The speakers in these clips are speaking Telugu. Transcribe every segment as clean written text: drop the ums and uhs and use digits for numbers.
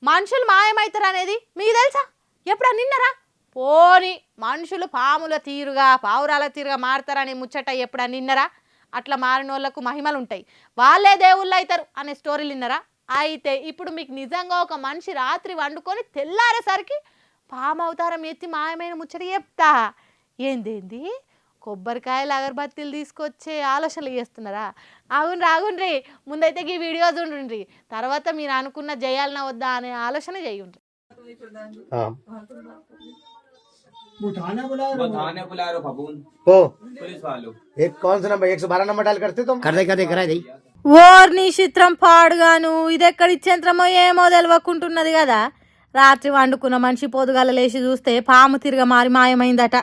మనుషులు మాయమవుతారు అనేది మీకు తెలుసా? ఎప్పుడా నిన్నరా? పోని మనుషులు పాముల తీరుగా పావురాల తీరుగా మారుతారని ముచ్చట ఎప్పుడా నిన్నరా? అట్లా మారిన వాళ్ళకు మహిమలు ఉంటాయి, వాళ్ళే దేవుళ్ళు అవుతారు అనే స్టోరీలు విన్నరా? అయితే ఇప్పుడు మీకు నిజంగా ఒక మనిషి రాత్రి వండుకొని తెల్లారేసరికి పాము అవతారం ఎత్తి మాయమైన ముచ్చట చెప్తా. ఏందేంది కొబ్బరికాయలు అగరబత్తీలు తీసుకొచ్చే ఆలోచనలు చేస్తున్నారా? ఆగుండ్రి ముందైతే ఈ వీడియో చూడండి, తర్వాత మీరు అనుకున్న చేయాలన్నా వద్దా అనే ఆలోచన చేయండి. थाने बुला रहे हो पुलिस वालों। एक कौन सा नंबर 112 नंबर डायल करते तुम? कर दे ఓర్ని చిత్రం పాడుగాను, ఇదెక్కడ ఇచ్చేంత్రమో ఏమో తెలియకుంటున్నది కదా. రాత్రి వండుకున్న మనిషి పొదుగాల లేచి చూస్తే పాము తిరగ మారి మాయమైందట.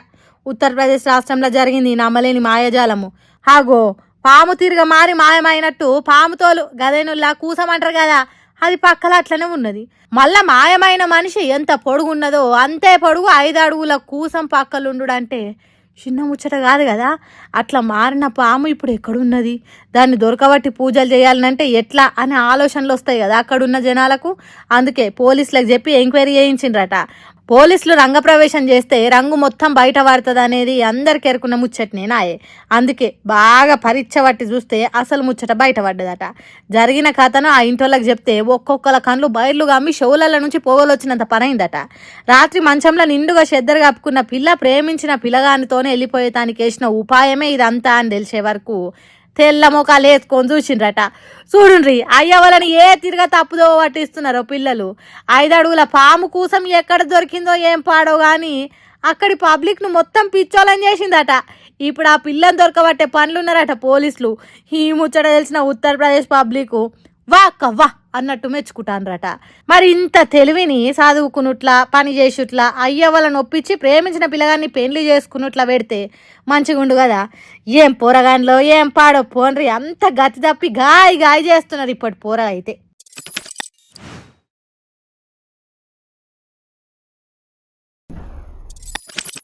ఉత్తరప్రదేశ్ రాష్ట్రంలో జరిగింది నమ్మలేని మాయజాలము. హాగో పాము తిరగ మారి మాయమైనట్టు పాముతోలు గదేనుల్లా కూసమంటారు కదా, అది పక్కల అట్లనే ఉన్నది. మళ్ళా మాయమైన మనిషి ఎంత పొడుగున్నదో అంతే పొడుగు 5 అడుగుల కూసం పక్కలుండు అంటే చిన్న ముచ్చట కాదు కదా. అట్లా మారిన పాము ఇప్పుడు ఎక్కడున్నది, దాన్ని దొరకబట్టి పూజలు చేయాలంటే ఎట్లా అనే ఆలోచనలు వస్తాయి కదా అక్కడున్న జనాలకు. అందుకే పోలీసులకు చెప్పి ఎంక్వైరీ చేయించిండ్రట. పోలీసులు రంగప్రవేశం చేస్తే రంగు మొత్తం బయట పడుతుంది అనేది అందరికి ఎరుకున్న ముచ్చటనే నాయే. అందుకే బాగా పరీక్ష పట్టి చూస్తే అసలు ముచ్చట బయటపడ్డదట. జరిగిన కథను ఆ ఇంటోళ్ళకి చెప్తే ఒక్కొక్కల కళ్ళు బయర్లు గమ్మి షోలల నుంచి పొగలు వచ్చినంత పనైందట. రాత్రి మంచంలో నిండుగా చెద్దరు కప్పుకున్న పిల్ల ప్రేమించిన పిల్లగానితోనే వెళ్ళిపోయేతానికి వేసిన ఉపాయమే ఇదంతా అని తెలిసే వరకు తెల్ల మొఖాలు వేసుకొని చూసిండ్రట. చూడుండ్రి అయ్య వాళ్ళని ఏ తిరగ తప్పుదో పట్టిస్తున్నారో పిల్లలు. 5 అడుగుల పాము కూసం ఎక్కడ దొరికిందో ఏం పాడో కానీ అక్కడి పబ్లిక్ను మొత్తం పిచ్చోలని చేసిందట. ఇప్పుడు ఆ పిల్లని దొరకబట్టే పనులున్నారట పోలీసులు. ఈ ముచ్చట తెలిసిన ఉత్తరప్రదేశ్ పబ్లిక్ వా అక్క వా అన్నట్టు మెచ్చుకుంటాన్రట. మరి ఇంత తెలివిని చదువుకున్నట్లా పని చేసుట్లా అయ్య వాళ్ళని ఒప్పించి ప్రేమించిన పిల్లగాన్ని పెళ్లి చేసుకున్నట్లా పెడితే మంచిగుండు కదా. ఏం పోరగాన్లో ఏం పాడో పోన్రి, అంత గతి తప్పి గాయ చేస్తున్నారు ఇప్పటి పోర అయితే.